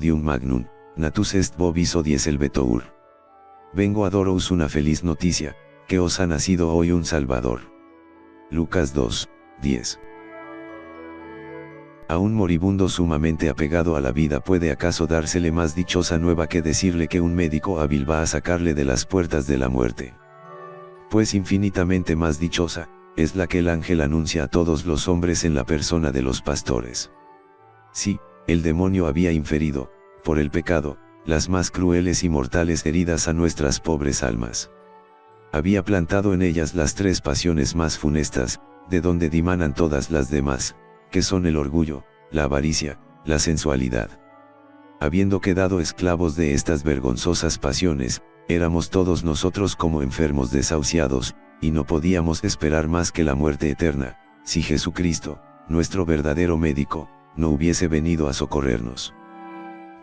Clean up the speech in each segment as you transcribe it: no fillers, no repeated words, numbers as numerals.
dium magnum, natus est vobis odies helvetur. Vengo a daros una feliz noticia, que os ha nacido hoy un Salvador. Lucas 2, 10. A un moribundo sumamente apegado a la vida ¿puede acaso dársele más dichosa nueva que decirle que un médico hábil va a sacarle de las puertas de la muerte? Pues infinitamente más dichosa, es la que el ángel anuncia a todos los hombres en la persona de los pastores. Sí, el demonio había inferido, por el pecado, las más crueles y mortales heridas a nuestras pobres almas. Había plantado en ellas las tres pasiones más funestas, de donde dimanan todas las demás, que son el orgullo, la avaricia, la sensualidad. Habiendo quedado esclavos de estas vergonzosas pasiones, éramos todos nosotros como enfermos desahuciados, y no podíamos esperar más que la muerte eterna, si Jesucristo, nuestro verdadero médico, no hubiese venido a socorrernos.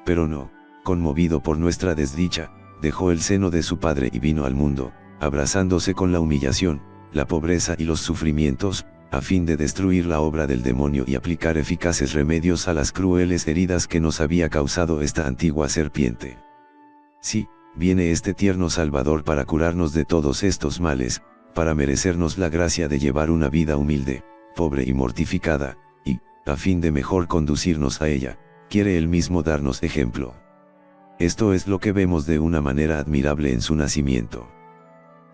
Pero no, conmovido por nuestra desdicha, dejó el seno de su Padre y vino al mundo, abrazándose con la humillación, la pobreza y los sufrimientos, a fin de destruir la obra del demonio y aplicar eficaces remedios a las crueles heridas que nos había causado esta antigua serpiente. Sí, viene este tierno Salvador para curarnos de todos estos males, para merecernos la gracia de llevar una vida humilde, pobre y mortificada, y, a fin de mejor conducirnos a ella, quiere él mismo darnos ejemplo. Esto es lo que vemos de una manera admirable en su nacimiento.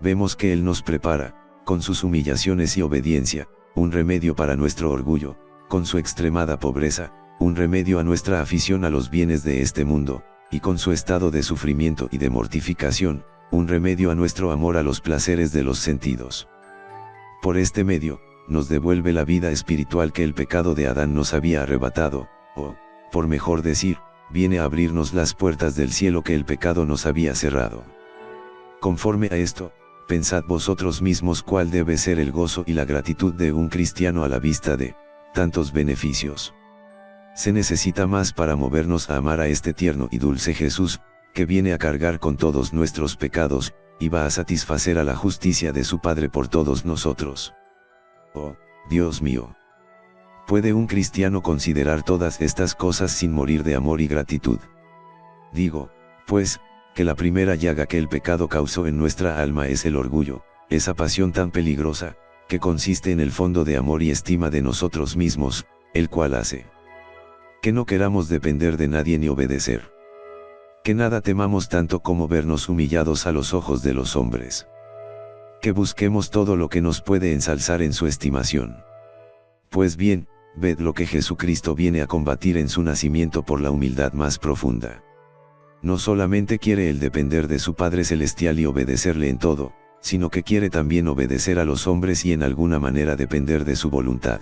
Vemos que él nos prepara, con sus humillaciones y obediencia, un remedio para nuestro orgullo, con su extremada pobreza, un remedio a nuestra afición a los bienes de este mundo, y con su estado de sufrimiento y de mortificación, un remedio a nuestro amor a los placeres de los sentidos. Por este medio, nos devuelve la vida espiritual que el pecado de Adán nos había arrebatado, o, por mejor decir, viene a abrirnos las puertas del cielo que el pecado nos había cerrado. Conforme a esto, pensad vosotros mismos cuál debe ser el gozo y la gratitud de un cristiano a la vista de tantos beneficios. Se necesita más para movernos a amar a este tierno y dulce Jesús, que viene a cargar con todos nuestros pecados, y va a satisfacer a la justicia de su Padre por todos nosotros. Oh, Dios mío. ¿Puede un cristiano considerar todas estas cosas sin morir de amor y gratitud? Digo, pues, que la primera llaga que el pecado causó en nuestra alma es el orgullo, esa pasión tan peligrosa, que consiste en el fondo de amor y estima de nosotros mismos, el cual hace que no queramos depender de nadie ni obedecer. Que nada temamos tanto como vernos humillados a los ojos de los hombres. Que busquemos todo lo que nos puede ensalzar en su estimación. Pues bien, ved lo que Jesucristo viene a combatir en su nacimiento por la humildad más profunda. No solamente quiere él depender de su Padre Celestial y obedecerle en todo, sino que quiere también obedecer a los hombres y en alguna manera depender de su voluntad.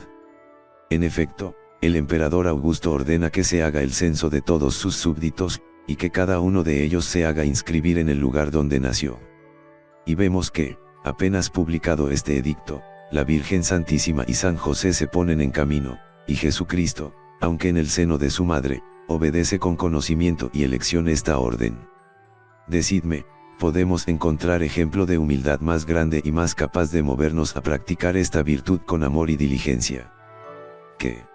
En efecto, el emperador Augusto ordena que se haga el censo de todos sus súbditos, y que cada uno de ellos se haga inscribir en el lugar donde nació. Y vemos que, apenas publicado este edicto, la Virgen Santísima y San José se ponen en camino, y Jesucristo, aunque en el seno de su madre, obedece con conocimiento y elección esta orden. Decidme, ¿podemos encontrar ejemplo de humildad más grande y más capaz de movernos a practicar esta virtud con amor y diligencia? Que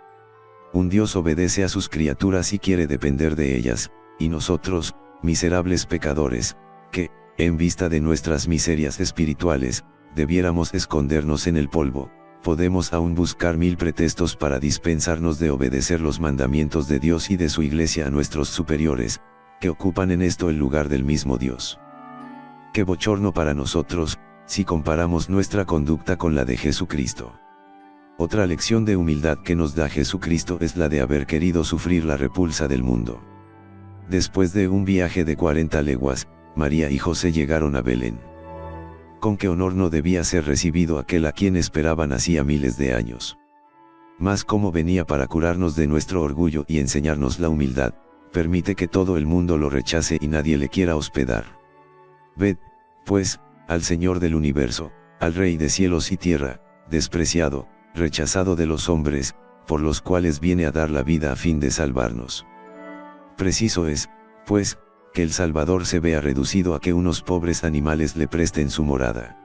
un Dios obedece a sus criaturas y quiere depender de ellas, y nosotros, miserables pecadores, que, en vista de nuestras miserias espirituales, debiéramos escondernos en el polvo, podemos aún buscar 1000 pretextos para dispensarnos de obedecer los mandamientos de Dios y de su Iglesia a nuestros superiores, que ocupan en esto el lugar del mismo Dios. Qué bochorno para nosotros, si comparamos nuestra conducta con la de Jesucristo. Otra lección de humildad que nos da Jesucristo es la de haber querido sufrir la repulsa del mundo. Después de un viaje de 40 leguas, María y José llegaron a Belén. Con qué honor no debía ser recibido aquel a quien esperaban hacía miles de años. Mas como venía para curarnos de nuestro orgullo y enseñarnos la humildad, permite que todo el mundo lo rechace y nadie le quiera hospedar. Ved, pues, al Señor del universo, al Rey de cielos y tierra, despreciado, rechazado de los hombres, por los cuales viene a dar la vida a fin de salvarnos. Preciso es, pues, que el Salvador se vea reducido a que unos pobres animales le presten su morada.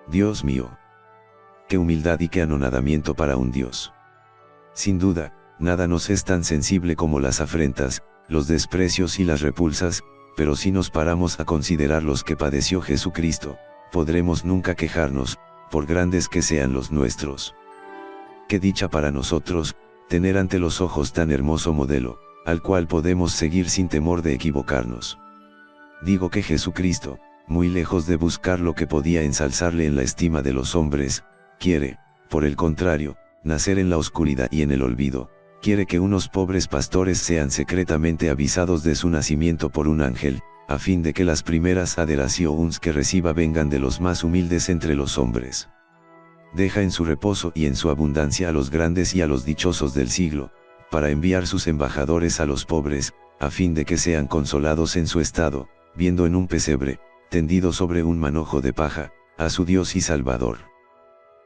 Dios mío. Qué humildad y qué anonadamiento para un Dios. Sin duda, nada nos es tan sensible como las afrentas, los desprecios y las repulsas, pero si nos paramos a considerar los que padeció Jesucristo, podremos nunca quejarnos, por grandes que sean los nuestros. Qué dicha para nosotros, tener ante los ojos tan hermoso modelo, al cual podemos seguir sin temor de equivocarnos. Digo que Jesucristo, muy lejos de buscar lo que podía ensalzarle en la estima de los hombres, quiere, por el contrario, nacer en la oscuridad y en el olvido, quiere que unos pobres pastores sean secretamente avisados de su nacimiento por un ángel, a fin de que las primeras adoraciones que reciba vengan de los más humildes entre los hombres. Deja en su reposo y en su abundancia a los grandes y a los dichosos del siglo, para enviar sus embajadores a los pobres, a fin de que sean consolados en su estado, viendo en un pesebre, tendido sobre un manojo de paja, a su Dios y Salvador.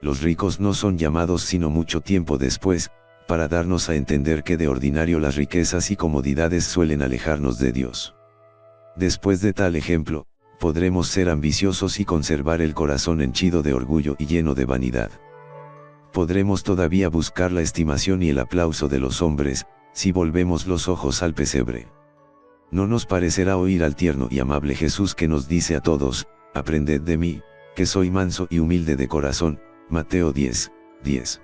Los ricos no son llamados sino mucho tiempo después, para darnos a entender que de ordinario las riquezas y comodidades suelen alejarnos de Dios. Después de tal ejemplo, podremos ser ambiciosos y conservar el corazón henchido de orgullo y lleno de vanidad. Podremos todavía buscar la estimación y el aplauso de los hombres, si volvemos los ojos al pesebre. No nos parecerá oír al tierno y amable Jesús que nos dice a todos: aprended de mí, que soy manso y humilde de corazón, Mateo 10:10.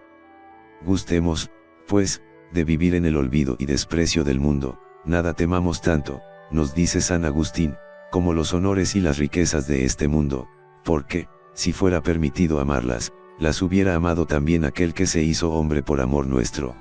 Gustemos, pues, de vivir en el olvido y desprecio del mundo, nada temamos tanto, nos dice San Agustín, como los honores y las riquezas de este mundo, porque, si fuera permitido amarlas, las hubiera amado también aquel que se hizo hombre por amor nuestro.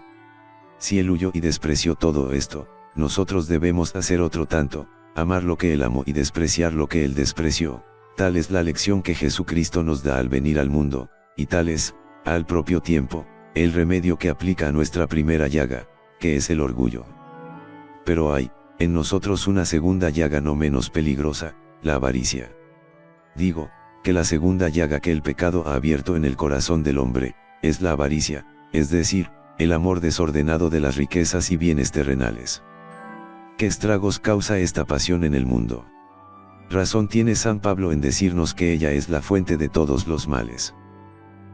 Si él huyó y despreció todo esto, nosotros debemos hacer otro tanto, amar lo que él amó y despreciar lo que él despreció. Tal es la lección que Jesucristo nos da al venir al mundo, y tal es, al propio tiempo, el remedio que aplica a nuestra primera llaga, que es el orgullo. Pero hay, en nosotros una segunda llaga no menos peligrosa, la avaricia. Digo, que la segunda llaga que el pecado ha abierto en el corazón del hombre, es la avaricia, es decir, el amor desordenado de las riquezas y bienes terrenales. ¿Qué estragos causa esta pasión en el mundo? Razón tiene San Pablo en decirnos que ella es la fuente de todos los males.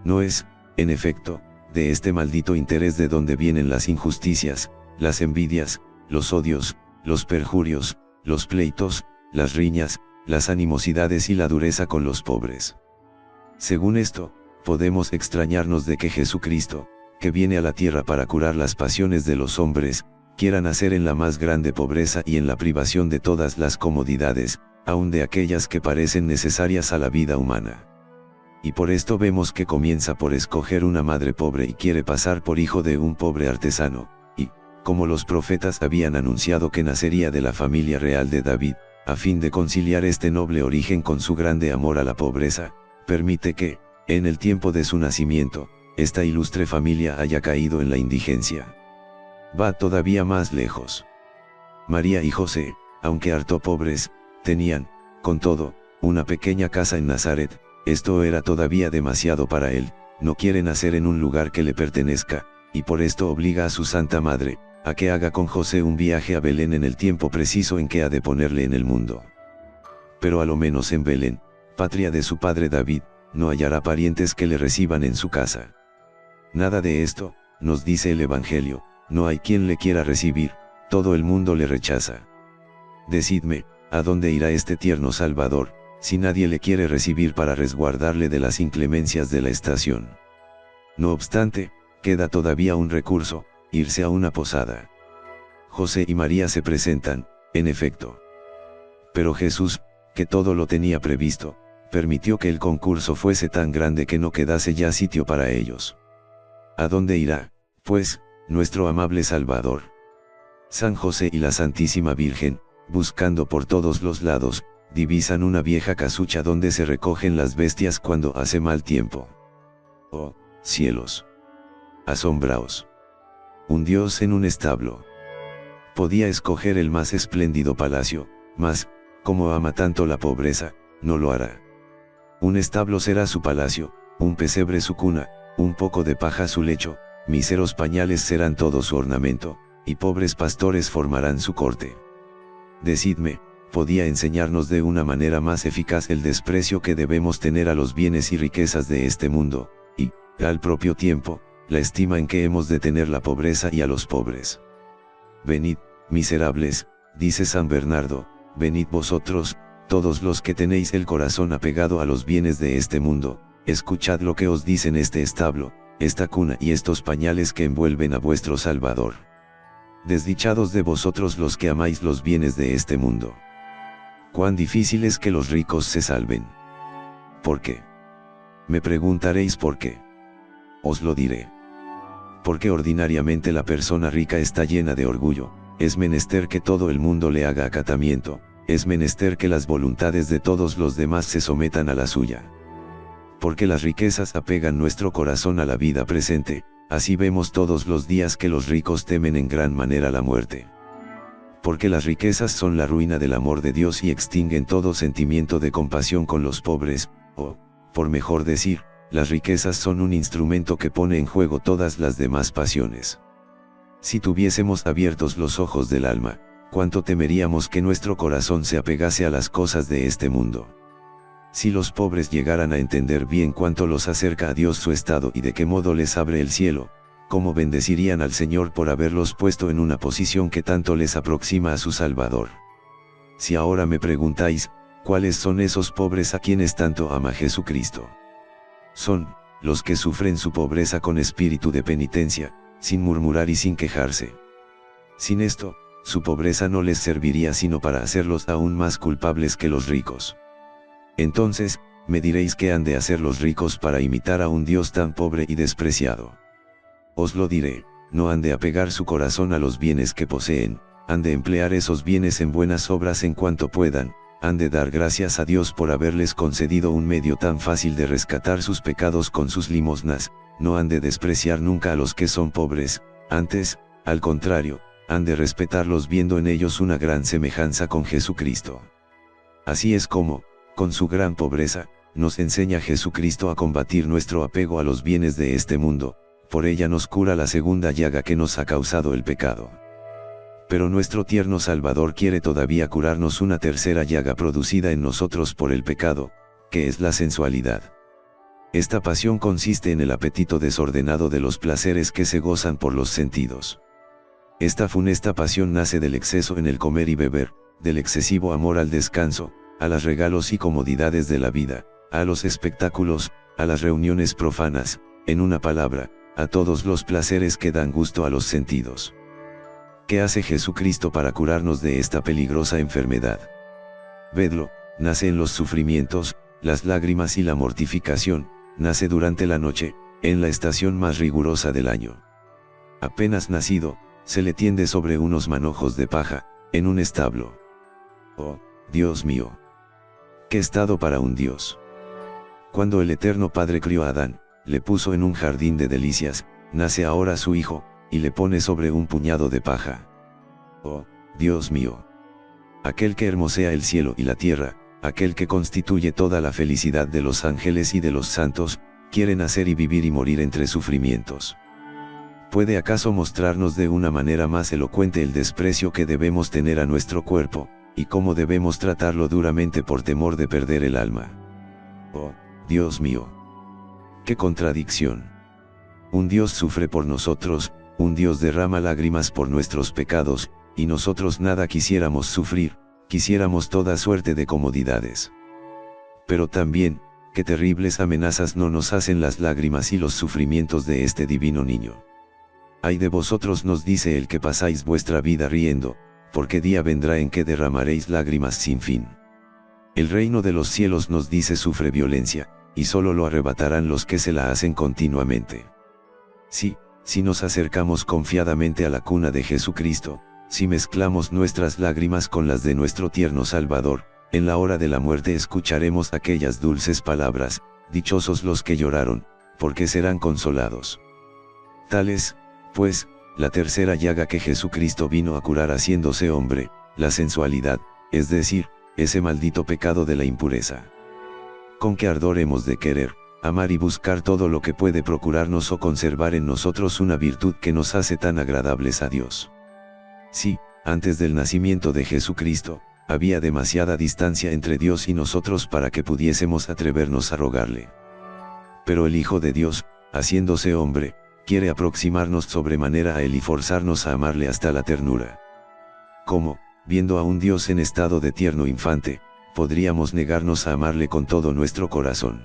No es, en efecto, de este maldito interés de donde vienen las injusticias, las envidias, los odios, los perjurios, los pleitos, las riñas, las animosidades y la dureza con los pobres. Según esto, podemos extrañarnos de que Jesucristo, que viene a la tierra para curar las pasiones de los hombres, quiera nacer en la más grande pobreza y en la privación de todas las comodidades, aun de aquellas que parecen necesarias a la vida humana. Y por esto vemos que comienza por escoger una madre pobre y quiere pasar por hijo de un pobre artesano, y, como los profetas habían anunciado que nacería de la familia real de David, a fin de conciliar este noble origen con su grande amor a la pobreza, permite que, en el tiempo de su nacimiento, esta ilustre familia haya caído en la indigencia. Va todavía más lejos. María y José, aunque harto pobres, tenían, con todo, una pequeña casa en Nazaret. Esto era todavía demasiado para él, no quiere nacer en un lugar que le pertenezca, y por esto obliga a su Santa Madre, a que haga con José un viaje a Belén en el tiempo preciso en que ha de ponerle en el mundo. Pero a lo menos en Belén, patria de su padre David, no hallará parientes que le reciban en su casa. Nada de esto, nos dice el Evangelio, no hay quien le quiera recibir, todo el mundo le rechaza. Decidme, ¿a dónde irá este tierno Salvador, si nadie le quiere recibir para resguardarle de las inclemencias de la estación? No obstante, queda todavía un recurso, irse a una posada. José y María se presentan, en efecto. Pero Jesús, que todo lo tenía previsto, permitió que el concurso fuese tan grande que no quedase ya sitio para ellos. ¿A dónde irá, pues, nuestro amable Salvador? San José y la Santísima Virgen, buscando por todos los lados, divisan una vieja casucha donde se recogen las bestias cuando hace mal tiempo. ¡Oh, cielos! Asombraos. Un Dios en un establo. Podía escoger el más espléndido palacio, mas, como ama tanto la pobreza, no lo hará. Un establo será su palacio, un pesebre su cuna, un poco de paja su lecho, míseros pañales serán todo su ornamento, y pobres pastores formarán su corte. Decidme, podía enseñarnos de una manera más eficaz el desprecio que debemos tener a los bienes y riquezas de este mundo, y, al propio tiempo, la estima en que hemos de tener la pobreza y a los pobres. Venid, miserables, dice San Bernardo, venid vosotros, todos los que tenéis el corazón apegado a los bienes de este mundo, escuchad lo que os dicen este establo, esta cuna y estos pañales que envuelven a vuestro Salvador. Desdichados de vosotros los que amáis los bienes de este mundo. Cuán difícil es que los ricos se salven. ¿Por qué? Me preguntaréis por qué. Os lo diré. Porque ordinariamente la persona rica está llena de orgullo, es menester que todo el mundo le haga acatamiento, es menester que las voluntades de todos los demás se sometan a la suya. Porque las riquezas apegan nuestro corazón a la vida presente, así vemos todos los días que los ricos temen en gran manera la muerte. Porque las riquezas son la ruina del amor de Dios y extinguen todo sentimiento de compasión con los pobres, o, por mejor decir, las riquezas son un instrumento que pone en juego todas las demás pasiones. Si tuviésemos abiertos los ojos del alma, cuánto temeríamos que nuestro corazón se apegase a las cosas de este mundo. Si los pobres llegaran a entender bien cuánto los acerca a Dios su estado y de qué modo les abre el cielo, cómo bendecirían al Señor por haberlos puesto en una posición que tanto les aproxima a su Salvador. Si ahora me preguntáis, ¿cuáles son esos pobres a quienes tanto ama Jesucristo? Son, los que sufren su pobreza con espíritu de penitencia, sin murmurar y sin quejarse. Sin esto, su pobreza no les serviría sino para hacerlos aún más culpables que los ricos. Entonces, me diréis qué han de hacer los ricos para imitar a un Dios tan pobre y despreciado. Os lo diré, no han de apegar su corazón a los bienes que poseen, han de emplear esos bienes en buenas obras en cuanto puedan, han de dar gracias a Dios por haberles concedido un medio tan fácil de rescatar sus pecados con sus limosnas, no han de despreciar nunca a los que son pobres, antes, al contrario, han de respetarlos viendo en ellos una gran semejanza con Jesucristo. Así es como, con su gran pobreza, nos enseña Jesucristo a combatir nuestro apego a los bienes de este mundo, por ella nos cura la segunda llaga que nos ha causado el pecado. Pero nuestro tierno Salvador quiere todavía curarnos una tercera llaga producida en nosotros por el pecado, que es la sensualidad. Esta pasión consiste en el apetito desordenado de los placeres que se gozan por los sentidos. Esta funesta pasión nace del exceso en el comer y beber, del excesivo amor al descanso, a los regalos y comodidades de la vida, a los espectáculos, a las reuniones profanas, en una palabra, a todos los placeres que dan gusto a los sentidos. ¿Qué hace Jesucristo para curarnos de esta peligrosa enfermedad? Vedlo, nace en los sufrimientos, las lágrimas y la mortificación, nace durante la noche, en la estación más rigurosa del año. Apenas nacido, se le tiende sobre unos manojos de paja, en un establo. Oh, Dios mío. ¿Qué estado para un Dios? Cuando el Eterno Padre crió a Adán, le puso en un jardín de delicias, nace ahora su hijo, y le pone sobre un puñado de paja. Oh, Dios mío. Aquel que hermosea el cielo y la tierra, aquel que constituye toda la felicidad de los ángeles y de los santos, quiere nacer y vivir y morir entre sufrimientos. ¿Puede acaso mostrarnos de una manera más elocuente el desprecio que debemos tener a nuestro cuerpo, y cómo debemos tratarlo duramente por temor de perder el alma? Oh, Dios mío. ¡Qué contradicción! Un Dios sufre por nosotros, un Dios derrama lágrimas por nuestros pecados, y nosotros nada quisiéramos sufrir, quisiéramos toda suerte de comodidades. Pero también, qué terribles amenazas no nos hacen las lágrimas y los sufrimientos de este divino niño. Ay de vosotros, nos dice el que pasáis vuestra vida riendo, porque día vendrá en que derramaréis lágrimas sin fin. El reino de los cielos, nos dice, sufre violencia, y solo lo arrebatarán los que se la hacen continuamente. Sí, si nos acercamos confiadamente a la cuna de Jesucristo, si mezclamos nuestras lágrimas con las de nuestro tierno Salvador, en la hora de la muerte escucharemos aquellas dulces palabras: dichosos los que lloraron, porque serán consolados. Tal es, pues, la tercera llaga que Jesucristo vino a curar haciéndose hombre, la sensualidad, es decir, ese maldito pecado de la impureza. Con qué ardor hemos de querer, amar y buscar todo lo que puede procurarnos o conservar en nosotros una virtud que nos hace tan agradables a Dios. Sí, antes del nacimiento de Jesucristo, había demasiada distancia entre Dios y nosotros para que pudiésemos atrevernos a rogarle. Pero el Hijo de Dios, haciéndose hombre, quiere aproximarnos sobremanera a Él y forzarnos a amarle hasta la ternura. ¿Cómo? viendo a un Dios en estado de tierno infante, podríamos negarnos a amarle con todo nuestro corazón.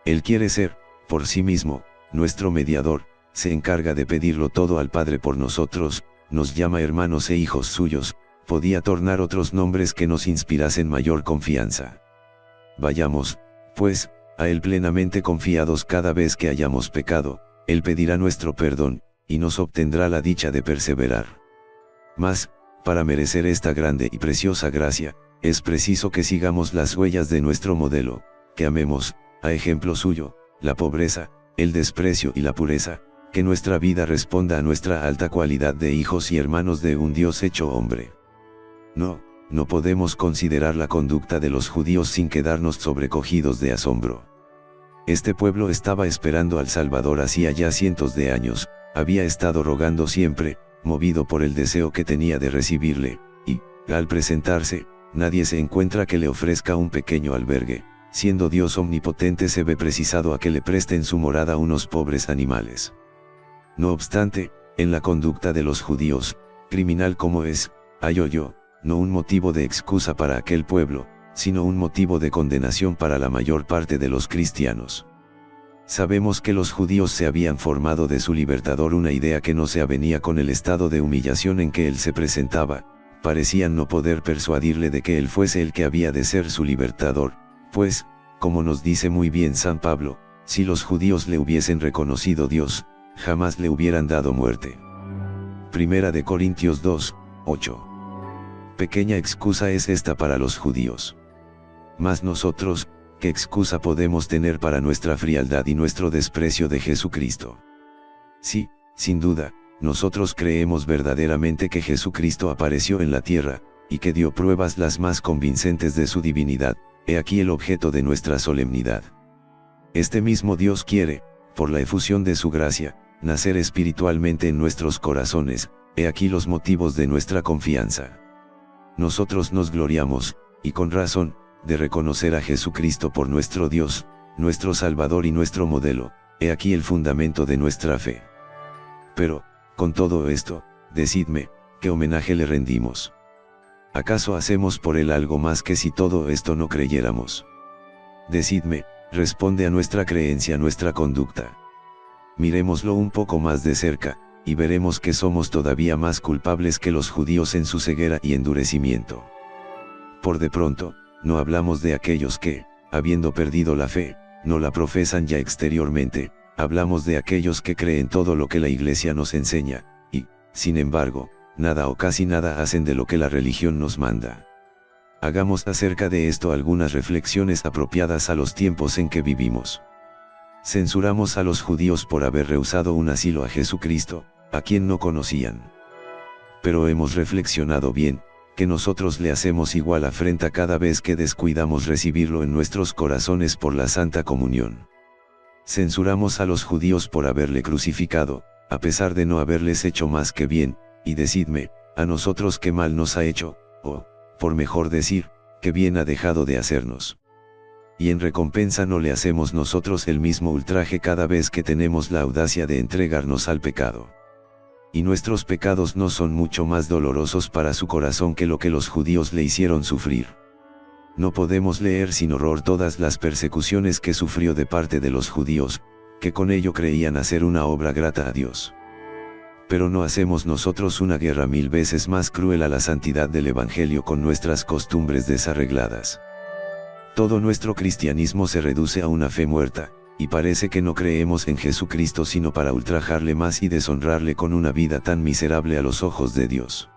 Él quiere ser, por sí mismo, nuestro mediador, se encarga de pedirlo todo al Padre por nosotros, nos llama hermanos e hijos suyos, podía tornar otros nombres que nos inspirasen mayor confianza. Vayamos, pues, a Él plenamente confiados cada vez que hayamos pecado, Él pedirá nuestro perdón, y nos obtendrá la dicha de perseverar. Mas, para merecer esta grande y preciosa gracia, es preciso que sigamos las huellas de nuestro modelo, que amemos, a ejemplo suyo, la pobreza, el desprecio y la pureza, que nuestra vida responda a nuestra alta cualidad de hijos y hermanos de un Dios hecho hombre. No podemos considerar la conducta de los judíos sin quedarnos sobrecogidos de asombro. Este pueblo estaba esperando al Salvador hacía ya cientos de años, había estado rogando siempre, movido por el deseo que tenía de recibirle, y, al presentarse, nadie se encuentra que le ofrezca un pequeño albergue, siendo Dios omnipotente se ve precisado a que le presten su morada a unos pobres animales. No obstante, en la conducta de los judíos, criminal como es, hallo yo, no un motivo de excusa para aquel pueblo, sino un motivo de condenación para la mayor parte de los cristianos. Sabemos que los judíos se habían formado de su libertador una idea que no se avenía con el estado de humillación en que él se presentaba, parecían no poder persuadirle de que él fuese el que había de ser su libertador, pues, como nos dice muy bien San Pablo, si los judíos le hubiesen reconocido Dios, jamás le hubieran dado muerte. Primera de Corintios 2, 8. Pequeña excusa es esta para los judíos. Mas nosotros, ¿qué excusa podemos tener para nuestra frialdad y nuestro desprecio de Jesucristo? Sí, sin duda, nosotros creemos verdaderamente que Jesucristo apareció en la tierra, y que dio pruebas las más convincentes de su divinidad, he aquí el objeto de nuestra solemnidad. Este mismo Dios quiere, por la efusión de su gracia, nacer espiritualmente en nuestros corazones, he aquí los motivos de nuestra confianza. Nosotros nos gloriamos, y con razón, de reconocer a Jesucristo por nuestro Dios, nuestro Salvador y nuestro modelo, he aquí el fundamento de nuestra fe. Pero, con todo esto, decidme, ¿qué homenaje le rendimos? ¿Acaso hacemos por él algo más que si todo esto no creyéramos? Decidme, responde a nuestra creencia nuestra conducta. Miremoslo un poco más de cerca, y veremos que somos todavía más culpables que los judíos en su ceguera y endurecimiento. Por de pronto, no hablamos de aquellos que, habiendo perdido la fe, no la profesan ya exteriormente, hablamos de aquellos que creen todo lo que la Iglesia nos enseña, y, sin embargo, nada o casi nada hacen de lo que la religión nos manda. Hagamos acerca de esto algunas reflexiones apropiadas a los tiempos en que vivimos. Censuramos a los judíos por haber rehusado un asilo a Jesucristo, a quien no conocían. Pero hemos reflexionado bien, que nosotros le hacemos igual afrenta cada vez que descuidamos recibirlo en nuestros corazones por la Santa Comunión. Censuramos a los judíos por haberle crucificado, a pesar de no haberles hecho más que bien, y decidme, a nosotros qué mal nos ha hecho, o, por mejor decir, qué bien ha dejado de hacernos. Y en recompensa no le hacemos nosotros el mismo ultraje cada vez que tenemos la audacia de entregarnos al pecado. Y nuestros pecados no son mucho más dolorosos para su corazón que lo que los judíos le hicieron sufrir. No podemos leer sin horror todas las persecuciones que sufrió de parte de los judíos, que con ello creían hacer una obra grata a Dios. Pero no hacemos nosotros una guerra 1000 veces más cruel a la santidad del Evangelio con nuestras costumbres desarregladas. Todo nuestro cristianismo se reduce a una fe muerta, y parece que no creemos en Jesucristo sino para ultrajarle más y deshonrarle con una vida tan miserable a los ojos de Dios.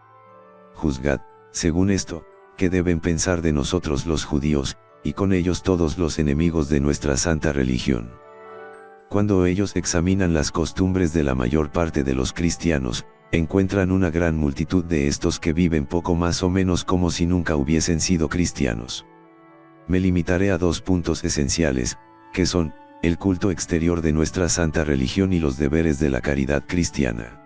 Juzgad, según esto, qué deben pensar de nosotros los judíos, y con ellos todos los enemigos de nuestra santa religión. Cuando ellos examinan las costumbres de la mayor parte de los cristianos, encuentran una gran multitud de estos que viven poco más o menos como si nunca hubiesen sido cristianos. Me limitaré a 2 puntos esenciales, que son, el culto exterior de nuestra santa religión y los deberes de la caridad cristiana.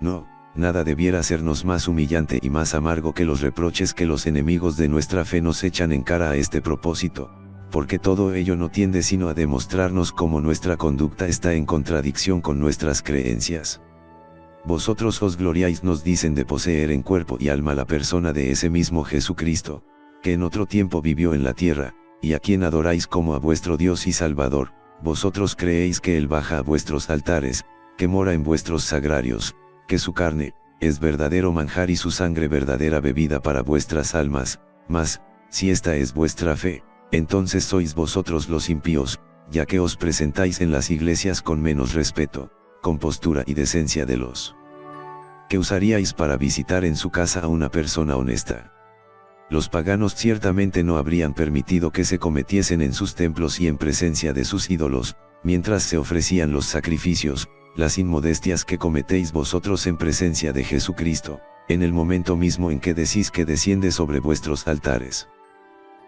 No, nada debiera sernos más humillante y más amargo que los reproches que los enemigos de nuestra fe nos echan en cara a este propósito, porque todo ello no tiende sino a demostrarnos cómo nuestra conducta está en contradicción con nuestras creencias. Vosotros os gloriáis, nos dicen, de poseer en cuerpo y alma la persona de ese mismo Jesucristo, que en otro tiempo vivió en la tierra, y a quien adoráis como a vuestro Dios y Salvador. Vosotros creéis que Él baja a vuestros altares, que mora en vuestros sagrarios, que su carne es verdadero manjar y su sangre verdadera bebida para vuestras almas. Mas, si esta es vuestra fe, entonces sois vosotros los impíos, ya que os presentáis en las iglesias con menos respeto, compostura y decencia de los que usaríais para visitar en su casa a una persona honesta. Los paganos ciertamente no habrían permitido que se cometiesen en sus templos y en presencia de sus ídolos, mientras se ofrecían los sacrificios, las inmodestias que cometéis vosotros en presencia de Jesucristo, en el momento mismo en que decís que desciende sobre vuestros altares.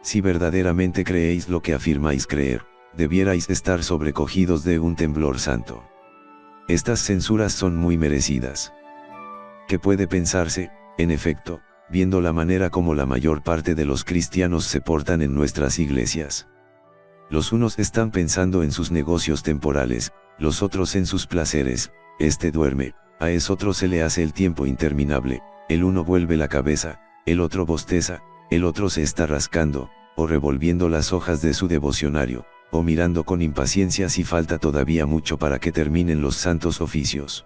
Si verdaderamente creéis lo que afirmáis creer, debierais estar sobrecogidos de un temblor santo. Estas censuras son muy merecidas. ¿Qué puede pensarse, en efecto, viendo la manera como la mayor parte de los cristianos se portan en nuestras iglesias? Los unos están pensando en sus negocios temporales, los otros en sus placeres. Este duerme, a otro se le hace el tiempo interminable, el uno vuelve la cabeza, el otro bosteza, el otro se está rascando, o revolviendo las hojas de su devocionario, o mirando con impaciencia si falta todavía mucho para que terminen los santos oficios.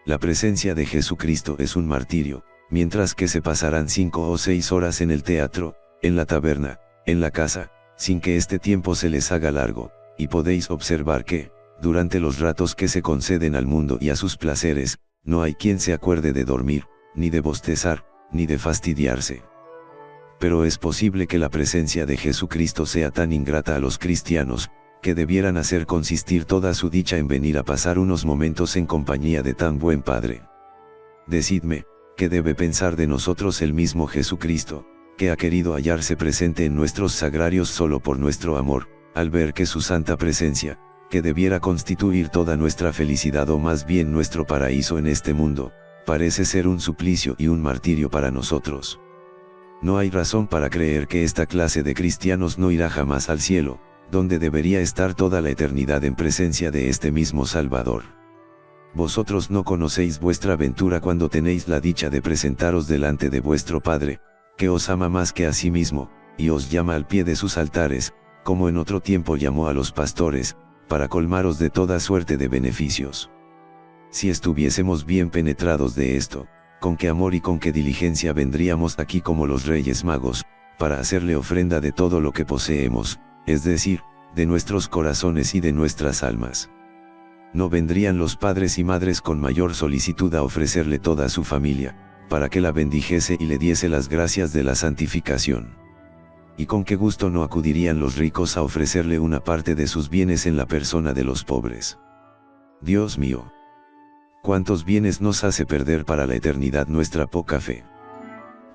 La presencia de Jesucristo es un martirio, mientras que se pasarán 5 o 6 horas en el teatro, en la taberna, en la casa, sin que este tiempo se les haga largo, y podéis observar que, durante los ratos que se conceden al mundo y a sus placeres, no hay quien se acuerde de dormir, ni de bostezar, ni de fastidiarse. Pero es posible que la presencia de Jesucristo sea tan ingrata a los cristianos, que debieran hacer consistir toda su dicha en venir a pasar unos momentos en compañía de tan buen Padre. Decidme, ¿qué debe pensar de nosotros el mismo Jesucristo, que ha querido hallarse presente en nuestros sagrarios solo por nuestro amor, al ver que su santa presencia, que debiera constituir toda nuestra felicidad o más bien nuestro paraíso en este mundo, parece ser un suplicio y un martirio para nosotros? No hay razón para creer que esta clase de cristianos no irá jamás al cielo, donde debería estar toda la eternidad en presencia de este mismo Salvador. Vosotros no conocéis vuestra ventura cuando tenéis la dicha de presentaros delante de vuestro Padre, que os ama más que a sí mismo, y os llama al pie de sus altares, como en otro tiempo llamó a los pastores, para colmaros de toda suerte de beneficios. Si estuviésemos bien penetrados de esto, con qué amor y con qué diligencia vendríamos aquí como los Reyes Magos, para hacerle ofrenda de todo lo que poseemos, es decir, de nuestros corazones y de nuestras almas. ¿No vendrían los padres y madres con mayor solicitud a ofrecerle toda su familia, para que la bendijese y le diese las gracias de la santificación? ¿Y con qué gusto no acudirían los ricos a ofrecerle una parte de sus bienes en la persona de los pobres? Dios mío, ¿cuántos bienes nos hace perder para la eternidad nuestra poca fe?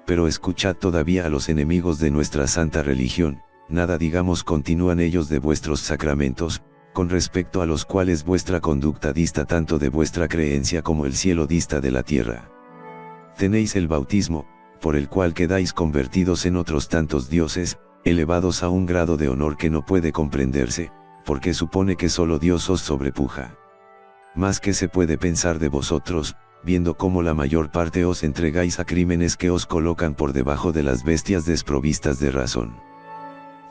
Pero escuchad todavía a los enemigos de nuestra santa religión, nada digamos continúan ellos de vuestros sacramentos, con respecto a los cuales vuestra conducta dista tanto de vuestra creencia como el cielo dista de la tierra. Tenéis el bautismo, por el cual quedáis convertidos en otros tantos dioses, elevados a un grado de honor que no puede comprenderse, porque supone que solo Dios os sobrepuja. Más que se puede pensar de vosotros, viendo cómo la mayor parte os entregáis a crímenes que os colocan por debajo de las bestias desprovistas de razón.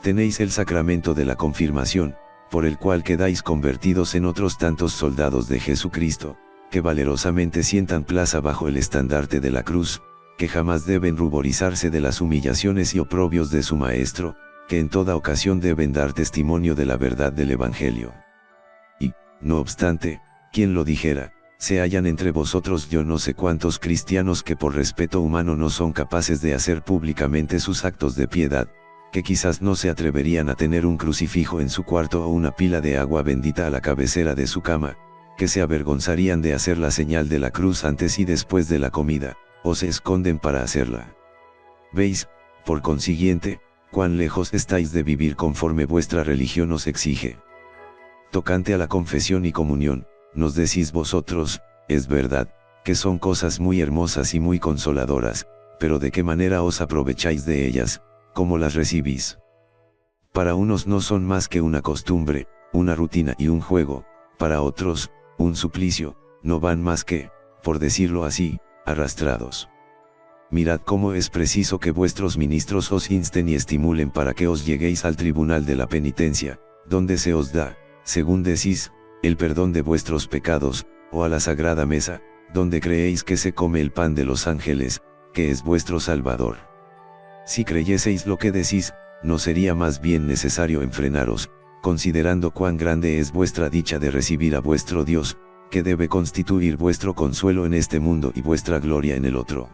Tenéis el sacramento de la confirmación, por el cual quedáis convertidos en otros tantos soldados de Jesucristo, que valerosamente sientan plaza bajo el estandarte de la cruz, que jamás deben ruborizarse de las humillaciones y oprobios de su Maestro, que en toda ocasión deben dar testimonio de la verdad del Evangelio. Y, no obstante, quien lo dijera, se hallan entre vosotros yo no sé cuántos cristianos que por respeto humano no son capaces de hacer públicamente sus actos de piedad, que quizás no se atreverían a tener un crucifijo en su cuarto o una pila de agua bendita a la cabecera de su cama, que se avergonzarían de hacer la señal de la cruz antes y después de la comida, o se esconden para hacerla. Veis, por consiguiente, cuán lejos estáis de vivir conforme vuestra religión os exige. Tocante a la confesión y comunión, nos decís vosotros, es verdad, que son cosas muy hermosas y muy consoladoras, pero ¿de qué manera os aprovecháis de ellas? ¿Cómo las recibís? Para unos no son más que una costumbre, una rutina y un juego, para otros, un suplicio, no van más que, por decirlo así, arrastrados. Mirad cómo es preciso que vuestros ministros os insten y estimulen para que os lleguéis al tribunal de la penitencia, donde se os da, según decís, el perdón de vuestros pecados, o a la sagrada mesa, donde creéis que se come el pan de los ángeles, que es vuestro Salvador. Si creyeseis lo que decís, no sería más bien necesario enfrenaros, considerando cuán grande es vuestra dicha de recibir a vuestro Dios, que debe constituir vuestro consuelo en este mundo y vuestra gloria en el otro.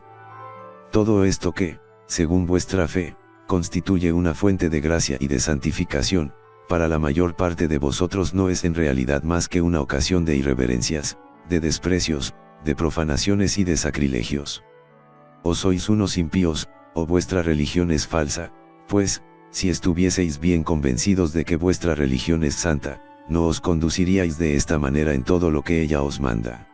Todo esto que, según vuestra fe, constituye una fuente de gracia y de santificación, para la mayor parte de vosotros no es en realidad más que una ocasión de irreverencias, de desprecios, de profanaciones y de sacrilegios. O sois unos impíos, o vuestra religión es falsa, pues, si estuvieseis bien convencidos de que vuestra religión es santa, no os conduciríais de esta manera en todo lo que ella os manda.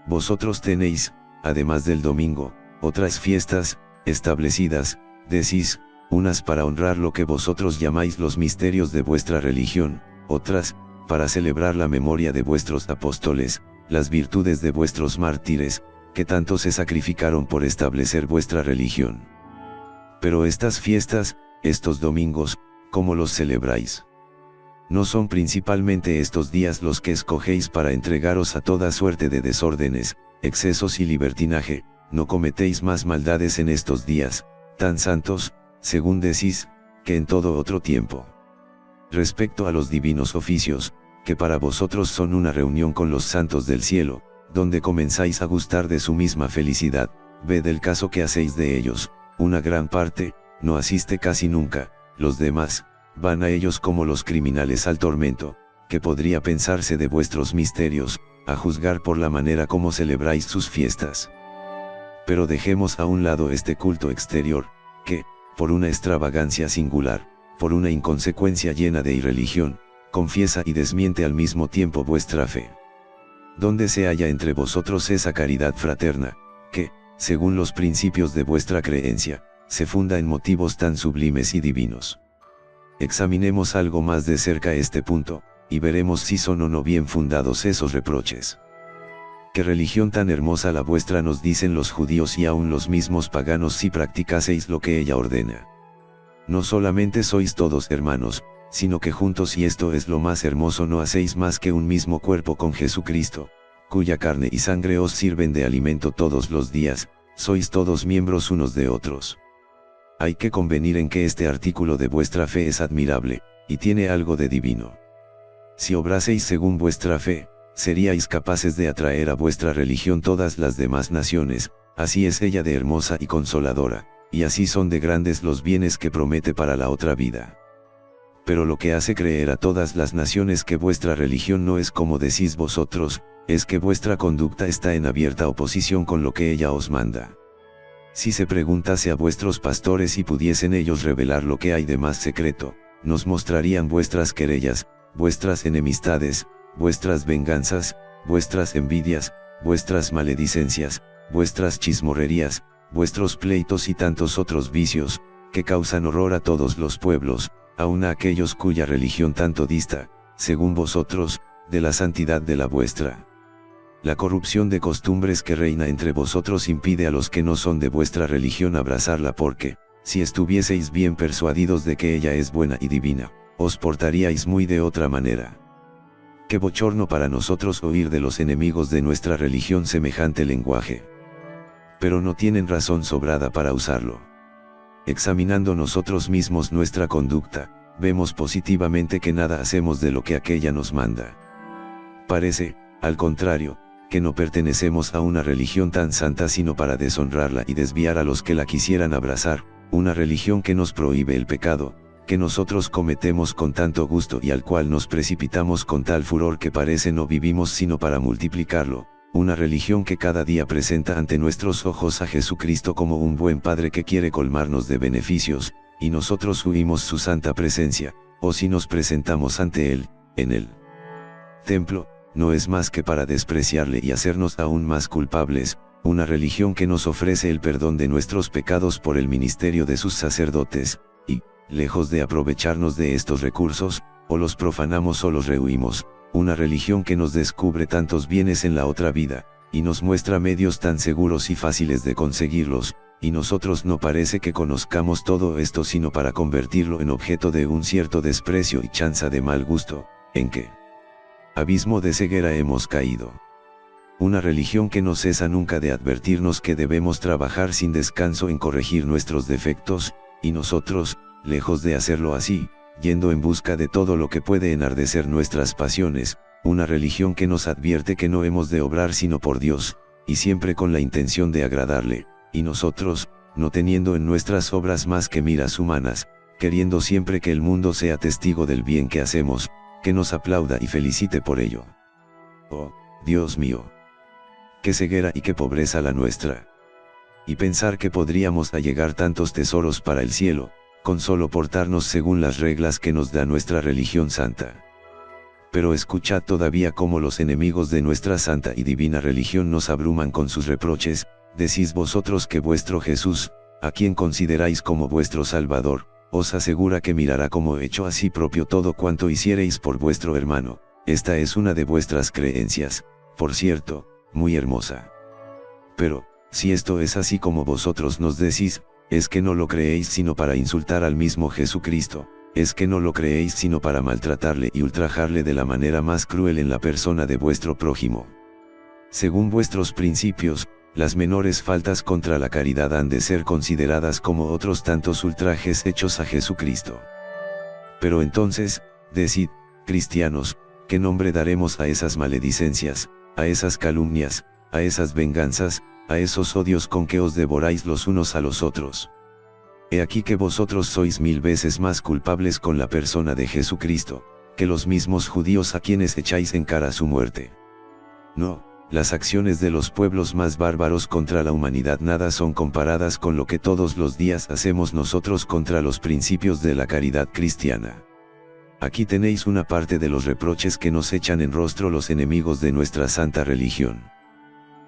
Vosotros tenéis, además del domingo, otras fiestas, establecidas, decís, unas para honrar lo que vosotros llamáis los misterios de vuestra religión, otras, para celebrar la memoria de vuestros apóstoles, las virtudes de vuestros mártires, que tanto se sacrificaron por establecer vuestra religión. Pero estas fiestas, estos domingos, ¿cómo los celebráis? ¿No son principalmente estos días los que escogéis para entregaros a toda suerte de desórdenes, excesos y libertinaje? No cometéis más maldades en estos días, tan santos, según decís, que en todo otro tiempo. Respecto a los divinos oficios, que para vosotros son una reunión con los santos del cielo, donde comenzáis a gustar de su misma felicidad, ved el caso que hacéis de ellos, una gran parte, no asiste casi nunca, los demás, van a ellos como los criminales al tormento, que podría pensarse de vuestros misterios, a juzgar por la manera como celebráis sus fiestas. Pero dejemos a un lado este culto exterior, que, por una extravagancia singular, por una inconsecuencia llena de irreligión, confiesa y desmiente al mismo tiempo vuestra fe. ¿Dónde se halla entre vosotros esa caridad fraterna, que, según los principios de vuestra creencia, se funda en motivos tan sublimes y divinos? Examinemos algo más de cerca este punto, y veremos si son o no bien fundados esos reproches. ¿Qué religión tan hermosa la vuestra?, nos dicen los judíos y aun los mismos paganos, si practicaseis lo que ella ordena. No solamente sois todos hermanos, sino que juntos, y esto es lo más hermoso, no hacéis más que un mismo cuerpo con Jesucristo, cuya carne y sangre os sirven de alimento todos los días, sois todos miembros unos de otros. Hay que convenir en que este artículo de vuestra fe es admirable, y tiene algo de divino. Si obraseis según vuestra fe, seríais capaces de atraer a vuestra religión todas las demás naciones, así es ella de hermosa y consoladora, y así son de grandes los bienes que promete para la otra vida. Pero lo que hace creer a todas las naciones que vuestra religión no es como decís vosotros, es que vuestra conducta está en abierta oposición con lo que ella os manda. Si se preguntase a vuestros pastores y pudiesen ellos revelar lo que hay de más secreto, nos mostrarían vuestras querellas, vuestras enemistades, vuestras venganzas, vuestras envidias, vuestras maledicencias, vuestras chismorrerías, vuestros pleitos y tantos otros vicios, que causan horror a todos los pueblos, aun a aquellos cuya religión tanto dista, según vosotros, de la santidad de la vuestra. La corrupción de costumbres que reina entre vosotros impide a los que no son de vuestra religión abrazarla, porque, si estuvieseis bien persuadidos de que ella es buena y divina, os portaríais muy de otra manera. Qué bochorno para nosotros oír de los enemigos de nuestra religión semejante lenguaje. Pero no tienen razón sobrada para usarlo. Examinando nosotros mismos nuestra conducta, vemos positivamente que nada hacemos de lo que aquella nos manda. Parece, al contrario, que no pertenecemos a una religión tan santa sino para deshonrarla y desviar a los que la quisieran abrazar, una religión que nos prohíbe el pecado, que nosotros cometemos con tanto gusto y al cual nos precipitamos con tal furor que parece no vivimos sino para multiplicarlo, una religión que cada día presenta ante nuestros ojos a Jesucristo como un buen Padre que quiere colmarnos de beneficios, y nosotros huimos su santa presencia, o si nos presentamos ante Él, en el templo, no es más que para despreciarle y hacernos aún más culpables, una religión que nos ofrece el perdón de nuestros pecados por el ministerio de sus sacerdotes, y, lejos de aprovecharnos de estos recursos, o los profanamos o los rehuimos, una religión que nos descubre tantos bienes en la otra vida, y nos muestra medios tan seguros y fáciles de conseguirlos, y nosotros no parece que conozcamos todo esto sino para convertirlo en objeto de un cierto desprecio y chanza de mal gusto, ¿en qué abismo de ceguera hemos caído? Una religión que no cesa nunca de advertirnos que debemos trabajar sin descanso en corregir nuestros defectos, y nosotros, lejos de hacerlo así, yendo en busca de todo lo que puede enardecer nuestras pasiones, una religión que nos advierte que no hemos de obrar sino por Dios, y siempre con la intención de agradarle, y nosotros, no teniendo en nuestras obras más que miras humanas, queriendo siempre que el mundo sea testigo del bien que hacemos, que nos aplauda y felicite por ello. Oh, Dios mío, qué ceguera y qué pobreza la nuestra. Y pensar que podríamos allegar tantos tesoros para el cielo, con solo portarnos según las reglas que nos da nuestra religión santa. Pero escuchad todavía cómo los enemigos de nuestra santa y divina religión nos abruman con sus reproches. Decís vosotros que vuestro Jesús, a quien consideráis como vuestro Salvador, os asegura que mirará como hecho a sí propio todo cuanto hiciereis por vuestro hermano. Esta es una de vuestras creencias, por cierto, muy hermosa. Pero, si esto es así como vosotros nos decís, es que no lo creéis sino para insultar al mismo Jesucristo, es que no lo creéis sino para maltratarle y ultrajarle de la manera más cruel en la persona de vuestro prójimo. Según vuestros principios, las menores faltas contra la caridad han de ser consideradas como otros tantos ultrajes hechos a Jesucristo. Pero entonces, decid, cristianos, ¿qué nombre daremos a esas maledicencias, a esas calumnias, a esas venganzas, a esos odios con que os devoráis los unos a los otros? He aquí que vosotros sois 1000 veces más culpables con la persona de Jesucristo, que los mismos judíos a quienes echáis en cara su muerte. No, las acciones de los pueblos más bárbaros contra la humanidad nada son comparadas con lo que todos los días hacemos nosotros contra los principios de la caridad cristiana. Aquí tenéis una parte de los reproches que nos echan en rostro los enemigos de nuestra santa religión.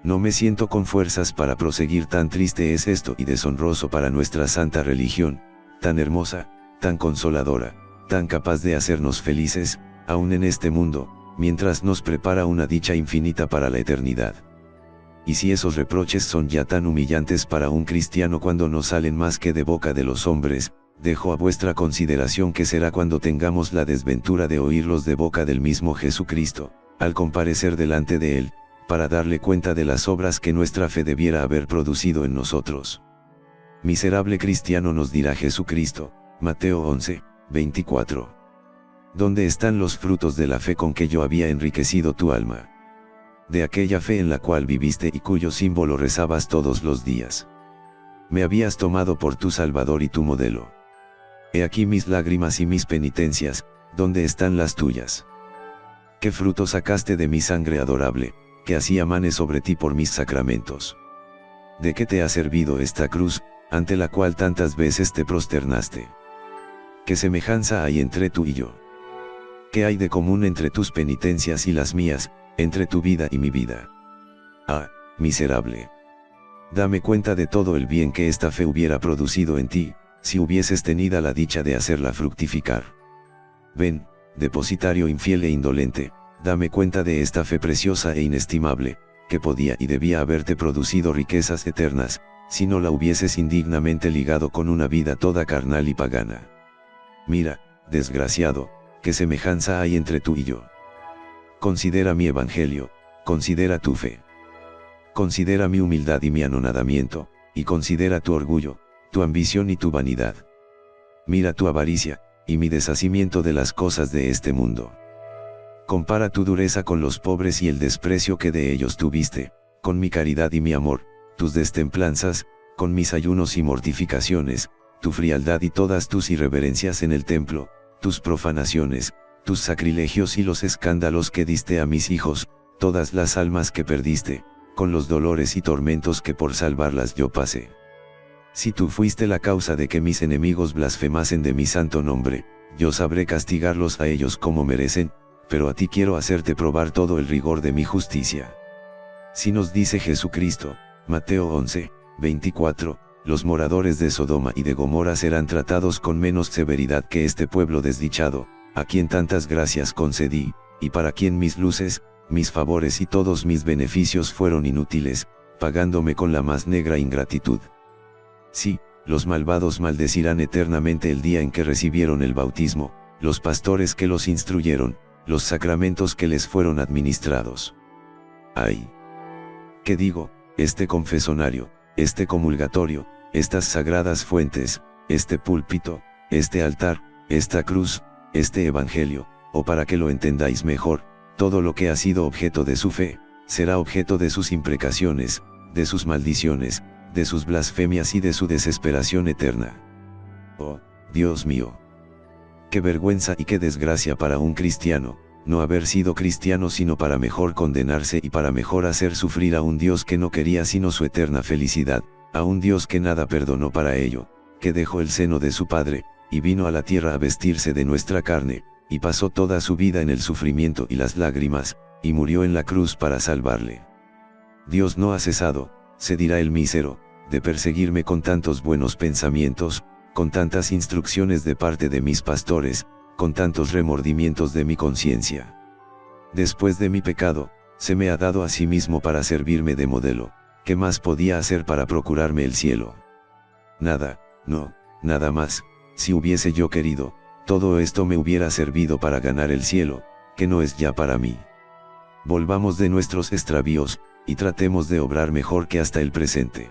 No me siento con fuerzas para proseguir, tan triste es esto y deshonroso para nuestra santa religión, tan hermosa, tan consoladora, tan capaz de hacernos felices, aún en este mundo, mientras nos prepara una dicha infinita para la eternidad. Y si esos reproches son ya tan humillantes para un cristiano cuando no salen más que de boca de los hombres, dejo a vuestra consideración que será cuando tengamos la desventura de oírlos de boca del mismo Jesucristo, al comparecer delante de él, para darle cuenta de las obras que nuestra fe debiera haber producido en nosotros. Miserable cristiano, nos dirá Jesucristo, Mateo 11, 24. ¿Dónde están los frutos de la fe con que yo había enriquecido tu alma? De aquella fe en la cual viviste y cuyo símbolo rezabas todos los días. Me habías tomado por tu Salvador y tu modelo. He aquí mis lágrimas y mis penitencias, ¿dónde están las tuyas? ¿Qué fruto sacaste de mi sangre adorable, que hacía manes sobre ti por mis sacramentos? ¿De qué te ha servido esta cruz, ante la cual tantas veces te prosternaste? ¿Qué semejanza hay entre tú y yo? ¿Qué hay de común entre tus penitencias y las mías, entre tu vida y mi vida? Ah, miserable. Dame cuenta de todo el bien que esta fe hubiera producido en ti, si hubieses tenido la dicha de hacerla fructificar. Ven, depositario infiel e indolente, dame cuenta de esta fe preciosa e inestimable, que podía y debía haberte producido riquezas eternas, si no la hubieses indignamente ligado con una vida toda carnal y pagana. Mira, desgraciado, ¿qué semejanza hay entre tú y yo? Considera mi evangelio, considera tu fe. Considera mi humildad y mi anonadamiento, y considera tu orgullo, tu ambición y tu vanidad. Mira tu avaricia, y mi deshacimiento de las cosas de este mundo. Compara tu dureza con los pobres y el desprecio que de ellos tuviste, con mi caridad y mi amor, tus destemplanzas, con mis ayunos y mortificaciones, tu frialdad y todas tus irreverencias en el templo, tus profanaciones, tus sacrilegios y los escándalos que diste a mis hijos, todas las almas que perdiste, con los dolores y tormentos que por salvarlas yo pasé. Si tú fuiste la causa de que mis enemigos blasfemasen de mi santo nombre, yo sabré castigarlos a ellos como merecen, pero a ti quiero hacerte probar todo el rigor de mi justicia. Si nos dice Jesucristo, Mateo 11, 24, los moradores de Sodoma y de Gomorra serán tratados con menos severidad que este pueblo desdichado, a quien tantas gracias concedí, y para quien mis luces, mis favores y todos mis beneficios fueron inútiles, pagándome con la más negra ingratitud. Sí, los malvados maldecirán eternamente el día en que recibieron el bautismo, los pastores que los instruyeron, los sacramentos que les fueron administrados. ¡Ay! ¿Qué digo? Este confesonario, este comulgatorio, estas sagradas fuentes, este púlpito, este altar, esta cruz, este evangelio, o para que lo entendáis mejor, todo lo que ha sido objeto de su fe, será objeto de sus imprecaciones, de sus maldiciones, de sus blasfemias y de su desesperación eterna. Oh, Dios mío. Qué vergüenza y qué desgracia para un cristiano, no haber sido cristiano sino para mejor condenarse y para mejor hacer sufrir a un Dios que no quería sino su eterna felicidad, a un Dios que nada perdonó para ello, que dejó el seno de su Padre, y vino a la tierra a vestirse de nuestra carne, y pasó toda su vida en el sufrimiento y las lágrimas, y murió en la cruz para salvarle. Dios no ha cesado, se dirá el mísero, de perseguirme con tantos buenos pensamientos, con tantas instrucciones de parte de mis pastores, con tantos remordimientos de mi conciencia. Después de mi pecado, se me ha dado a sí mismo para servirme de modelo. ¿Qué más podía hacer para procurarme el cielo? Nada, no, nada más. Si hubiese yo querido, todo esto me hubiera servido para ganar el cielo, que no es ya para mí. Volvamos de nuestros extravíos, y tratemos de obrar mejor que hasta el presente.